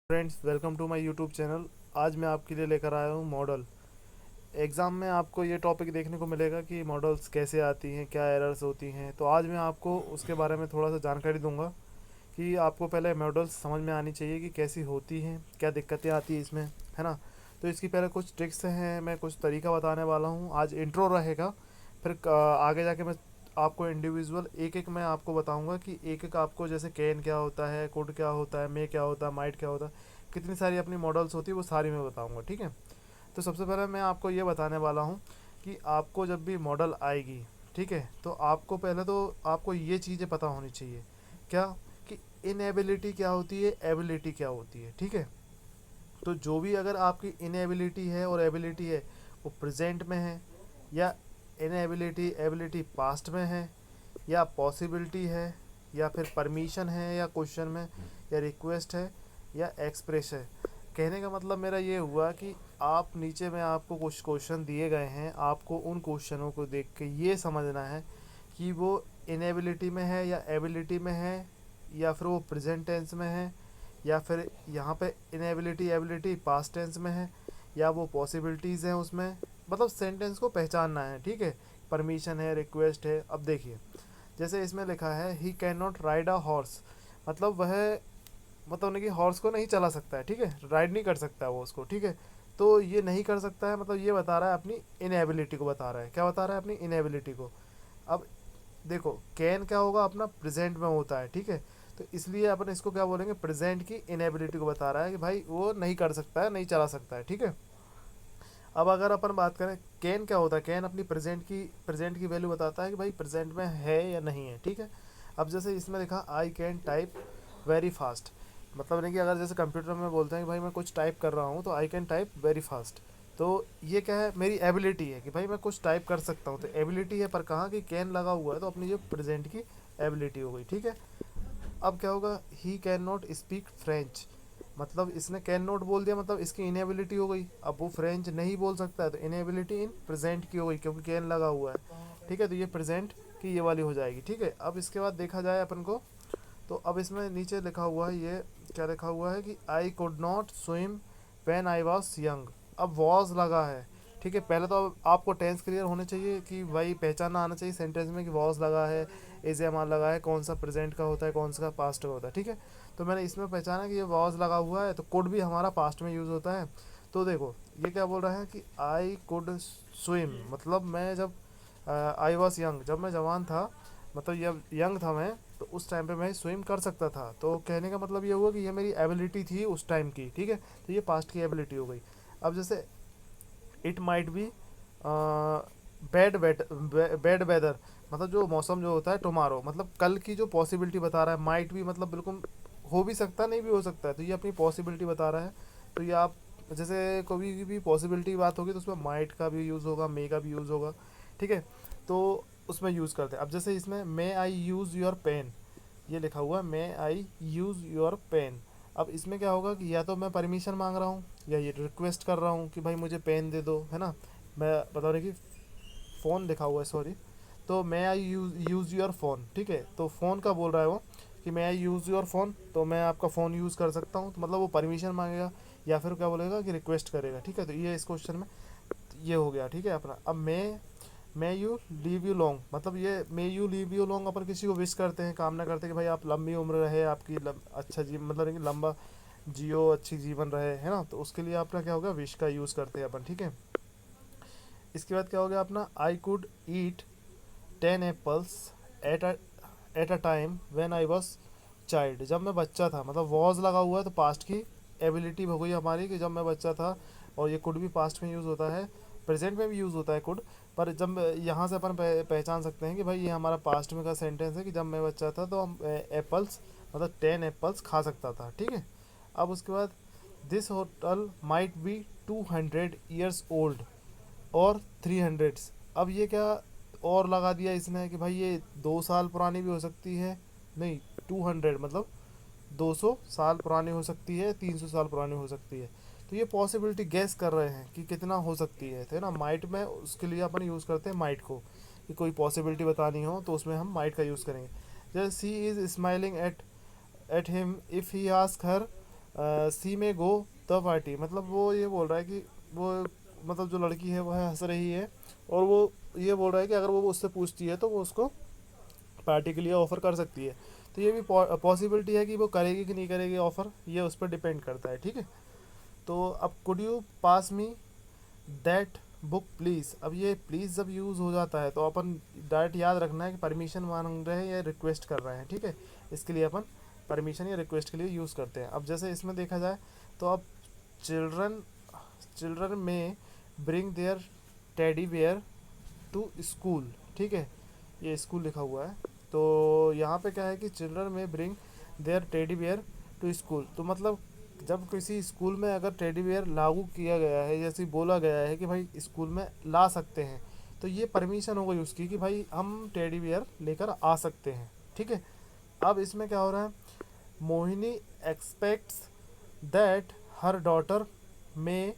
Friends, welcome to my YouTube channel. आज मैं आपके लिए लेकर आया हूँ मॉडल। एग्ज़ाम में आपको ये टॉपिक देखने को मिलेगा कि मॉडल्स कैसे आती हैं, क्या एरर्स होती हैं। तो आज मैं आपको उसके बारे में थोड़ा सा जानकारी दूंगा कि आपको पहले मॉडल्स समझ में आनी चाहिए कि कैसी होती हैं, क्या दिक्कतें आती हैं इसमें, है ना। तो इसकी पहले कुछ ट्रिक्स हैं, मैं कुछ तरीका बताने वाला हूँ। आज इंट्रो रहेगा, फिर आगे जाके मैं आपको इंडिविजुअल एक एक मैं आपको बताऊंगा कि एक एक आपको, जैसे कैन क्या होता है, कोड क्या होता है, मे क्या होता है, माइट क्या होता है, कितनी सारी अपनी मॉडल्स होती है, वो सारी मैं बताऊंगा, ठीक है। तो सबसे पहले मैं आपको ये बताने वाला हूँ कि आपको जब भी मॉडल आएगी, ठीक है, तो आपको पहले तो आपको ये चीज़ें पता होनी चाहिए। क्या? कि इनएबिलिटी क्या होती है, एबिलिटी क्या होती है, ठीक है। तो जो भी अगर आपकी इनएबिलिटी है और एबिलिटी है वो प्रेजेंट में है, या इनएबिलिटी एबिलिटी पास्ट में है, या पॉसिबिलिटी है, या फिर परमिशन है, या क्वेश्चन में, या रिक्वेस्ट है, या एक्सप्रेस है। कहने का मतलब मेरा ये हुआ कि आप नीचे में आपको कुछ क्वेश्चन दिए गए हैं, आपको उन क्वेश्चनों को देख के ये समझना है कि वो इनएबिलिटी में है या एबिलिटी में है, या फिर वो प्रेजेंट टेंस में है, या फिर यहाँ पे इनएबिलिटी एबिलिटी पास्ट टेंस में है, या वो पॉसिबिलिटीज़ हैं उसमें। मतलब सेंटेंस को पहचानना है, ठीक है। परमिशन है, रिक्वेस्ट है। अब देखिए, जैसे इसमें लिखा है he can not ride a horse, मतलब वह, मतलब नहीं कि हॉर्स को नहीं चला सकता है, ठीक है, राइड नहीं कर सकता है वो उसको, ठीक है। तो ये नहीं कर सकता है, मतलब ये बता रहा है अपनी इनएबिलिटी को, बता रहा है क्या, बता रहा है अपनी इनएबिलिटी को। अब देखो, कैन क्या होगा, अपना प्रेजेंट में होता है, ठीक है। तो इसलिए अपन इसको क्या बोलेंगे, प्रेजेंट की इनएबिलिटी को बता रहा है कि भाई वो नहीं कर सकता है, नहीं चला सकता है, ठीक है। अब अगर अपन बात करें, कैन क्या होता है, कैन अपनी प्रेजेंट की वैल्यू बताता है कि भाई प्रेजेंट में है या नहीं है, ठीक है। अब जैसे इसमें लिखा I can type very fast, मतलब नहीं कि अगर जैसे कंप्यूटर में बोलते हैं कि भाई मैं कुछ टाइप कर रहा हूँ तो I can type very fast. तो ये क्या है, मेरी एबिलिटी है कि भाई मैं कुछ टाइप कर सकता हूँ, तो एबिलिटी है, पर कहाँ की कैन लगा हुआ है, तो अपनी जो प्रेजेंट की एबिलिटी हो गई, ठीक है। अब क्या होगा, he can not speak French, मतलब इसने कैन नॉट बोल दिया, मतलब इसकी इनएबिलिटी हो गई। अब वो फ्रेंच नहीं बोल सकता है, तो इनएबिलिटी इन प्रेजेंट की हो गई, क्योंकि कैन लगा हुआ है, ठीक है। तो ये प्रेजेंट की ये वाली हो जाएगी, ठीक है। अब इसके बाद देखा जाए अपन को, तो अब इसमें नीचे लिखा हुआ है, ये क्या लिखा हुआ है कि I could not swim when I was young. अब वॉज लगा है, ठीक है। पहले तो अब आपको टेंस क्लियर होने चाहिए कि भाई पहचानना आना चाहिए सेंटेंस में कि वॉज लगा है, एज एम आर लगा है, कौन सा प्रेजेंट का होता है, कौन सा पास्ट का होता है, ठीक है। तो मैंने इसमें पहचाना कि ये वॉज लगा हुआ है, तो कुड भी हमारा पास्ट में यूज़ होता है। तो देखो, ये क्या बोल रहा है कि आई कुड स्विम, मतलब मैं जब आई वॉज यंग, जब मैं जवान था, मतलब जब यंग था मैं, तो उस टाइम पे मैं स्विम कर सकता था। तो कहने का मतलब ये हुआ कि ये मेरी एबिलिटी थी उस टाइम की, ठीक है। तो ये पास्ट की एबिलिटी हो गई। अब जैसे it might be bad bad weather, मतलब जो मौसम जो होता है टुमारो, मतलब कल की जो पॉसिबिलिटी बता रहा है। माइट भी मतलब बिल्कुल हो भी सकता है, नहीं भी हो सकता है, तो ये अपनी पॉसिबिलिटी बता रहा है। तो ये आप जैसे कभी भी पॉसिबिलिटी की बात होगी तो उसमें माइट का भी यूज़ होगा, मे का भी यूज़ होगा, ठीक है। तो उसमें यूज़ करते हैं। अब जैसे इसमें मे आई यूज़ योर पेन, ये लिखा हुआ है मे आई यूज़ योर पेन। अब इसमें क्या होगा कि या तो मैं परमिशन मांग रहा हूँ, या ये रिक्वेस्ट कर रहा हूँ कि भाई मुझे पेन दे दो, है ना। मैं बता रही कि फ़ोन लिखा हुआ है, सॉरी। तो मे आई यूज़ योर फ़ोन, ठीक है। तो फ़ोन का बोल रहा है वो कि मे आई यूज़ योर फ़ोन, तो मैं आपका फ़ोन यूज़ कर सकता हूँ, तो मतलब वो परमिशन मांगेगा, या फिर क्या बोलेगा कि रिक्वेस्ट करेगा, ठीक है। तो ये इस क्वेश्चन में ये हो गया, ठीक है अपना। अब may you live you long, मतलब ये may you live you long अपन किसी को विश करते हैं, कामना करते हैं कि भाई आप लंबी उम्र रहे, आपकी अच्छा जी, मतलब कि लंबा जियो, अच्छी जीवन रहे, है ना। तो उसके लिए अपना क्या होगा, विश का यूज़ करते हैं अपन, ठीक है। इसके बाद क्या हो गया अपना, I could eat 10 apples at at a time when I was child, जब मैं बच्चा था, मतलब वॉज लगा हुआ है, तो पास्ट की एबिलिटी हो गई हमारी कि जब मैं बच्चा था। और ये कुड भी पास्ट में यूज़ होता है, प्रेजेंट में भी यूज़ होता है कुड। पर जब यहाँ से अपन पहचान सकते हैं कि भाई ये हमारा पास्ट में का सेंटेंस है कि जब मैं बच्चा था तो हम एप्पल्स, मतलब 10 एप्पल्स खा सकता था, ठीक है। अब उसके बाद this hotel might be 200 years old और 300। अब ये क्या और लगा दिया इसने कि भाई ये 2 साल पुरानी भी हो सकती है, नहीं, 200 मतलब 200 साल पुरानी हो सकती है, 300 साल पुरानी हो सकती है। तो ये पॉसिबिलिटी गैस कर रहे हैं कि कितना हो सकती है, तो ना माइट में उसके लिए अपन यूज़ करते हैं माइट को, कि कोई पॉसिबिलिटी बतानी हो तो उसमें हम माइट का यूज़ करेंगे। जैसे she is smiling at him if he ask her she may go the party, मतलब वो ये बोल रहा है कि वो, मतलब जो लड़की है वह हंस रही है, और वो ये बोल रहा है कि अगर वो उससे पूछती है तो वो उसको पार्टी के लिए ऑफ़र कर सकती है। तो ये भी पॉसिबिलिटी है कि वो करेगी कि नहीं करेगी ऑफ़र, ये उस पर डिपेंड करता है, ठीक है। तो अब could you pass me that book please, अब ये प्लीज़ जब यूज़ हो जाता है तो अपन डायरेक्ट याद रखना है कि परमिशन मांग रहे हैं या रिक्वेस्ट कर रहे हैं, ठीक है। इसके लिए अपन परमिशन या रिक्वेस्ट के लिए यूज़ करते हैं। अब जैसे इसमें देखा जाए तो अब children children may bring their teddy bear to school, ठीक है, ये स्कूल लिखा हुआ है। तो यहाँ पे क्या है कि children may bring their teddy bear to school, तो मतलब जब किसी स्कूल में अगर टेडी बेयर लागू किया गया है, जैसे बोला गया है कि भाई स्कूल में ला सकते हैं, तो ये परमिशन हो गई उसकी कि भाई हम टेडी बेयर लेकर आ सकते हैं, ठीक है। अब इसमें क्या हो रहा है, Mohini aspects that her daughter में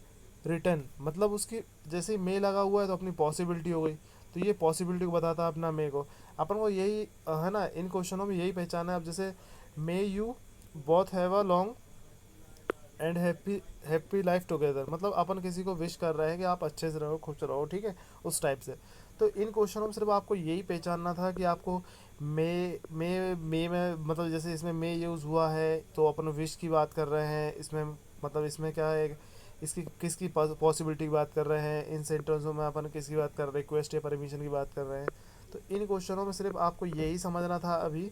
रिटर्न, मतलब उसकी जैसे मे लगा हुआ है तो अपनी पॉसिबिलिटी हो गई, तो ये पॉसिबिलिटी को बताता है अपना मे को। अपन को यही है ना, इन क्वेश्चनों में यही पहचाना है। अब जैसे may you both have a long and happy happy life together, मतलब अपन किसी को विश कर रहे हैं कि आप अच्छे से रहो, खुश रहो, ठीक है, उस टाइप से। तो इन क्वेश्चनों में सिर्फ आपको यही पहचानना था कि आपको मे में, मतलब जैसे इसमें मे यूज़ हुआ है तो अपन विश की बात कर रहे हैं इसमें, मतलब इसमें क्या है, इसकी किसकी पॉसिबिलिटी की बात कर रहे हैं, इन सेंटेंसों में अपन किसकी बात कर रहे हैं, रिक्वेस्ट या परमिशन की बात कर रहे हैं। तो इन क्वेश्चनों में सिर्फ आपको यही समझना था अभी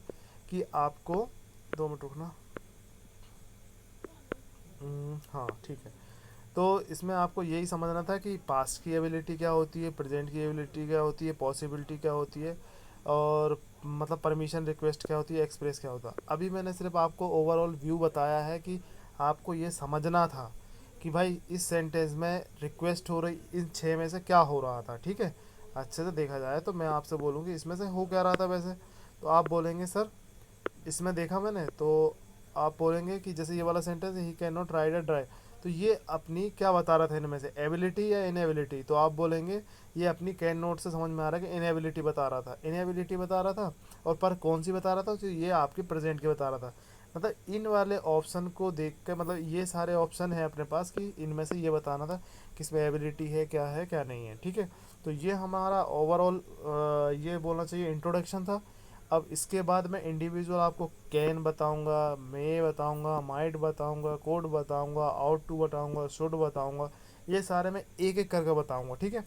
कि आपको, 2 मिनट रुकना। हाँ ठीक है। तो इसमें आपको यही समझना था कि पास्ट की एबिलिटी क्या होती है, प्रेजेंट की एबिलिटी क्या होती है, पॉसिबिलिटी क्या होती है, और मतलब परमिशन रिक्वेस्ट क्या होती है, एक्सप्रेस क्या होता है। अभी मैंने सिर्फ आपको ओवरऑल व्यू बताया है कि आपको ये समझना था कि भाई इस सेंटेंस में रिक्वेस्ट हो रही, इन 6 में से क्या हो रहा था, ठीक है। अच्छे से देखा जाए तो मैं आपसे बोलूँगी इसमें से हो क्या रहा था वैसे, तो आप बोलेंगे सर इसमें देखा मैंने, तो आप बोलेंगे कि जैसे ये वाला sentence he can not ride a drive, तो ये अपनी क्या बता रहा था इनमें से, एबिलिटी या इनएबिलिटी, तो आप बोलेंगे ये अपनी कैन नोट से समझ में आ रहा है कि इनएबिलिटी बता रहा था, इनएबिलिटी बता रहा था। और पर कौन सी बता रहा था, तो ये आपकी प्रेजेंट की बता रहा था। मतलब इन वाले ऑप्शन को देख कर, मतलब ये सारे ऑप्शन है अपने पास कि इनमें से ये बताना था किसमें एबिलिटी है क्या नहीं है, ठीक है। तो ये हमारा ओवरऑल ये बोलना चाहिए इंट्रोडक्शन था। अब इसके बाद मैं इंडिविजुअल आपको कैन बताऊंगा, मे बताऊंगा, माइट बताऊंगा, कोड बताऊंगा, आउट टू बताऊंगा, शुड बताऊंगा, ये सारे मैं एक एक करके बताऊंगा, ठीक है।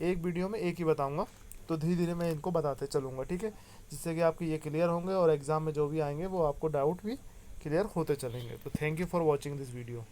एक वीडियो में एक ही बताऊंगा, तो धीरे धीरे मैं इनको बताते चलूँगा, ठीक है, जिससे कि आपके ये क्लियर होंगे और एग्ज़ाम में जो भी आएंगे वो आपको डाउट भी क्लियर होते चलेंगे। तो thank you for watching this video.